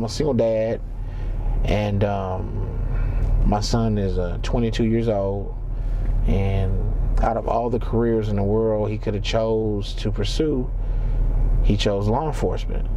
I'm a single dad, and my son is 22 years old, and out of all the careers in the world he could have chose to pursue, he chose law enforcement.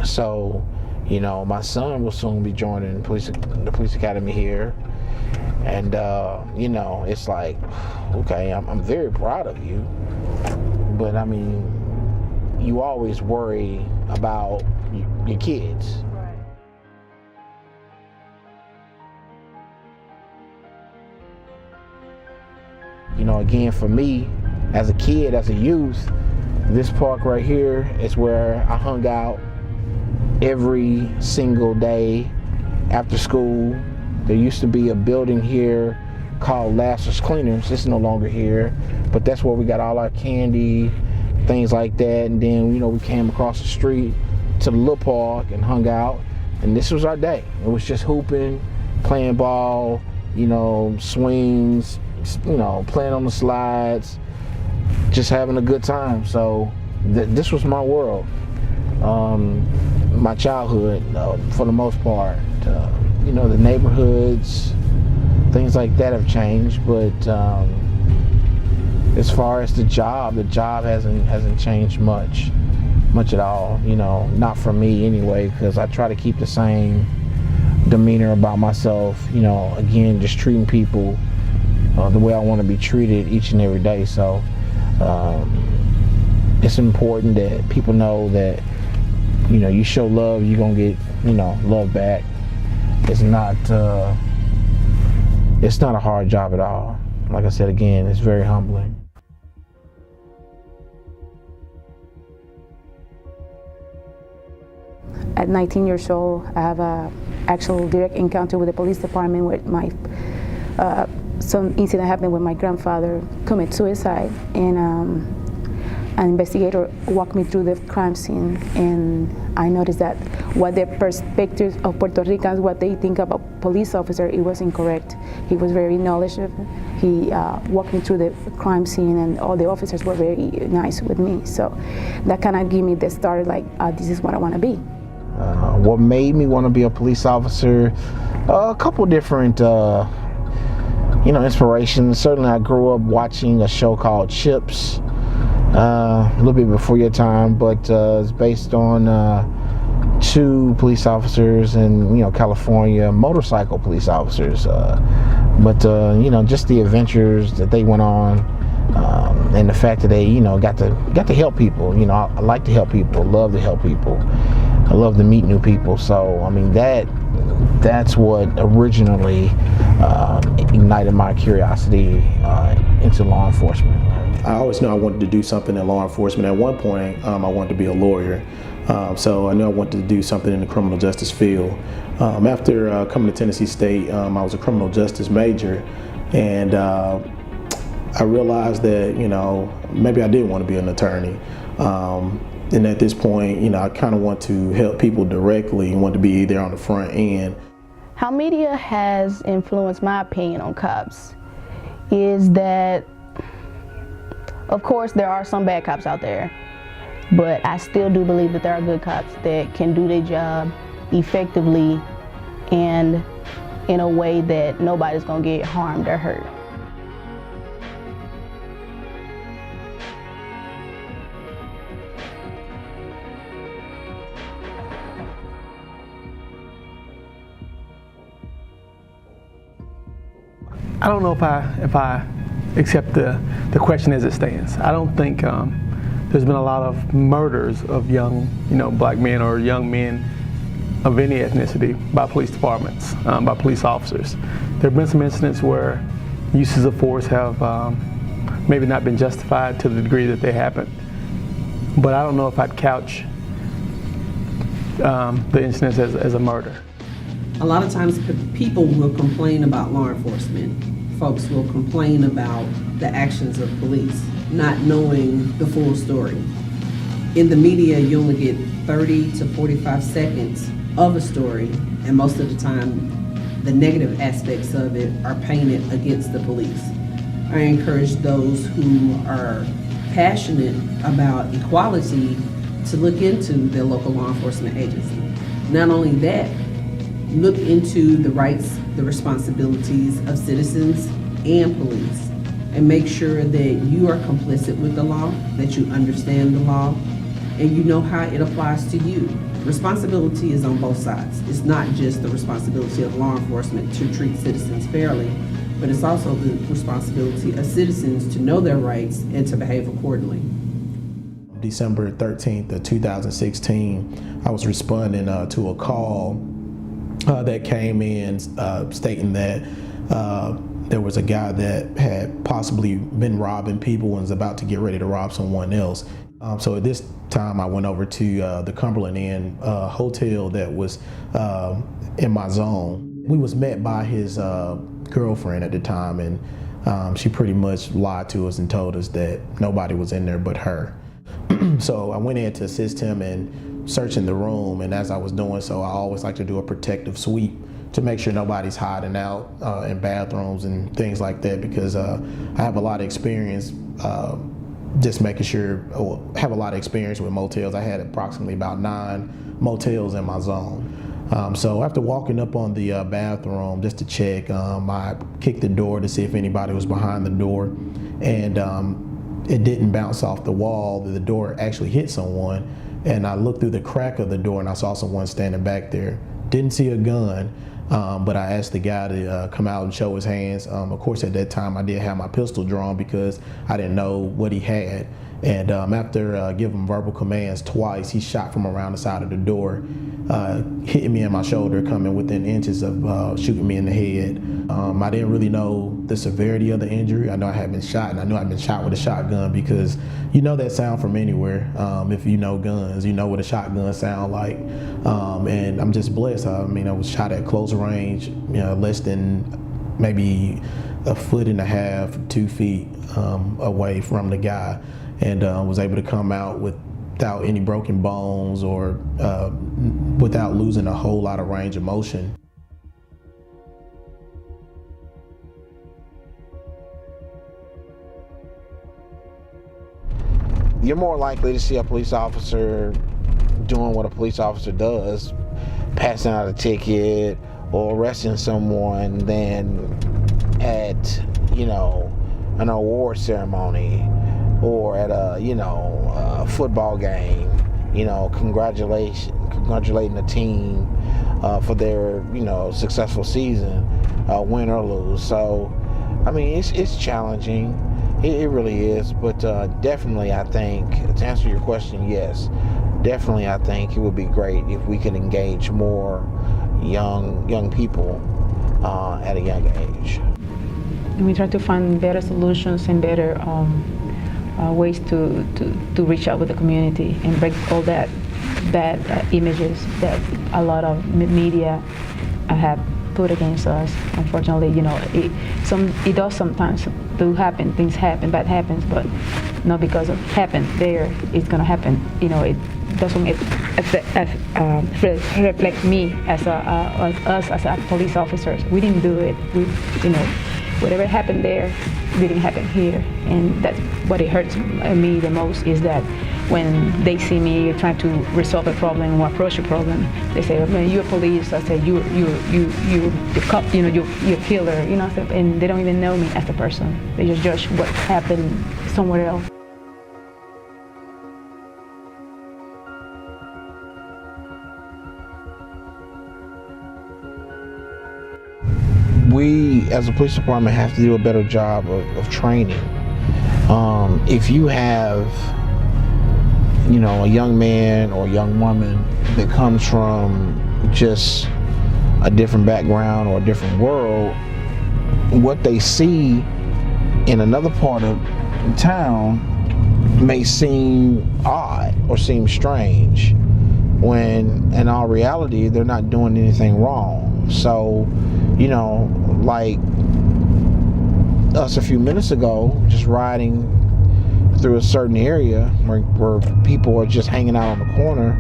So, you know, my son will soon be joining the police academy here, and you know, it's like, okay, I'm very proud of you, but I mean, you always worry about your kids. You know, again, for me, as a kid, as a youth, this park right here is where I hung out every single day after school. There used to be a building here called Lasser's Cleaners. It's no longer here, but that's where we got all our candy, things like that. And then, you know, we came across the street to the little park and hung out, and this was our day. It was just hooping, playing ball, you know, swings, you know, playing on the slides, just having a good time. So this was my world, my childhood, for the most part. You know, the neighborhoods, things like that have changed, but as far as the job hasn't changed much at all. You know, not for me anyway, because I try to keep the same demeanor about myself. You know, again, just treating people the way I want to be treated each and every day. So it's important that people know that, you know, you show love, you're gonna get, you know, love back. It's not a hard job at all. Like I said, again, it's very humbling. At 19 years old, I have a actual direct encounter with the police department where some incident happened when my grandfather committed suicide, and an investigator walked me through the crime scene, and I noticed that what the perspective of Puerto Ricans, what they think about police officer, it was incorrect. He was very knowledgeable. He walked me through the crime scene, and all the officers were very nice with me. So that kind of gave me the start, like, this is what I want to be. What made me want to be a police officer? A couple different you know, inspirations. Certainly I grew up watching a show called Chips, a little bit before your time, but it's based on two police officers in, you know, California, motorcycle police officers, but you know, just the adventures that they went on, and the fact that they, you know, got to help people. You know, I like to help people, love to help people, I love to meet new people. So I mean, that's what originally ignited my curiosity into law enforcement. I always knew I wanted to do something in law enforcement. At one point, I wanted to be a lawyer. So I knew I wanted to do something in the criminal justice field. After coming to Tennessee State, I was a criminal justice major, and I realized that, you know, maybe I did want to be an attorney. And at this point, you know, I kind of want to help people directly and want to be there on the front end. How media has influenced my opinion on cops is that, of course, there are some bad cops out there, but I still do believe that there are good cops that can do their job effectively and in a way that nobody's gonna get harmed or hurt. I don't know if I accept the question as it stands. I don't think there's been a lot of murders of young, you know, black men or young men of any ethnicity by police departments, by police officers. There have been some incidents where uses of force have maybe not been justified to the degree that they happened. But I don't know if I'd couch the incidents as a murder. A lot of times people will complain about law enforcement. Folks will complain about the actions of police, not knowing the full story. In the media, you only get 30 to 45 seconds of a story, and most of the time, the negative aspects of it are painted against the police. I encourage those who are passionate about equality to look into their local law enforcement agency. Not only that, look into the rights, the responsibilities of citizens and police, and make sure that you are complicit with the law, that you understand the law, and you know how it applies to you. Responsibility is on both sides. It's not just the responsibility of law enforcement to treat citizens fairly, but it's also the responsibility of citizens to know their rights and to behave accordingly. December 13th of 2016, I was responding to a call that came in stating that there was a guy that had possibly been robbing people and was about to get ready to rob someone else. So at this time, I went over to the Cumberland Inn hotel that was in my zone. We was met by his girlfriend at the time, and she pretty much lied to us and told us that nobody was in there but her. So I went in to assist him in searching the room, and as I was doing so, I always like to do a protective sweep to make sure nobody's hiding out in bathrooms and things like that, because I have a lot of experience just making sure, have a lot of experience with motels. I had approximately about 9 motels in my zone. So after walking up on the bathroom just to check, I kicked the door to see if anybody was behind the door, and it didn't bounce off the wall. The door actually hit someone, and I looked through the crack of the door and I saw someone standing back there. Didn't see a gun, but I asked the guy to come out and show his hands. Of course, at that time, I did have my pistol drawn because I didn't know what he had. And after giving verbal commands twice, he shot from around the side of the door, hitting me in my shoulder, coming within inches of shooting me in the head. I didn't really know the severity of the injury. I know I had been shot, and I knew I'd been shot with a shotgun because you know that sound from anywhere. If you know guns, you know what a shotgun sound like. And I'm just blessed. I mean, I was shot at close range, less than maybe 1.5 feet, 2 feet away from the guy, and was able to come out without any broken bones or without losing a whole lot of range of motion. You're more likely to see a police officer doing what a police officer does, passing out a ticket or arresting someone, than at, an award ceremony or at a football game, congratulating the team for their, successful season, win or lose. So, I mean, it's challenging. It really is, but definitely, I think, to answer your question, yes, definitely, I think it would be great if we could engage more young people at a young age. And we try to find better solutions and better ways to reach out with the community and break all that bad images that a lot of media have put against us. Unfortunately, it does sometimes do happen. Things happen, bad happens, but not because of happened there. It's gonna happen. It doesn't reflect me as us as police officers. We didn't do it. Whatever happened there didn't happen here, and that's what it hurts me the most, is that when they see me trying to resolve a problem or approach a problem, they say, "Man, you're police." I say, "You the cop. You're a killer." And they don't even know me as a person. They just judge what happened somewhere else. We, as a police department, have to do a better job of training. If you have, a young man or a young woman that comes from just a different background or a different world, what they see in another part of town may seem odd or seem strange, when in all reality they're not doing anything wrong. So, like us a few minutes ago, just riding through a certain area where people are just hanging out on the corner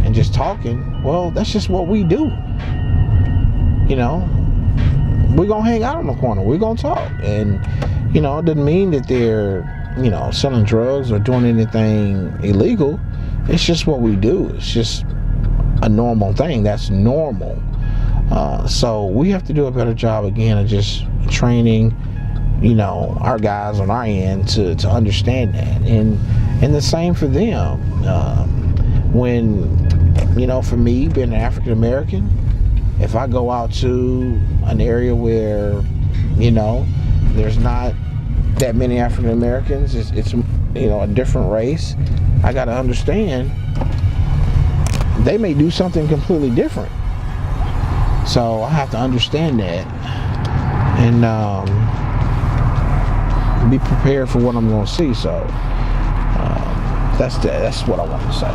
and just talking, well, that's just what we do. We're gonna hang out on the corner, we're gonna talk, and it doesn't mean that they're selling drugs or doing anything illegal. It's just what we do. It's just a normal thing. That's normal. So we have to do a better job again of just training, our guys on our end to understand that, and the same for them. When, for me, being an African American, if I go out to an area where, there's not that many African Americans, it's a different race, I got to understand they may do something completely different. So I have to understand that and be prepared for what I'm going to see. So that's what I want to say.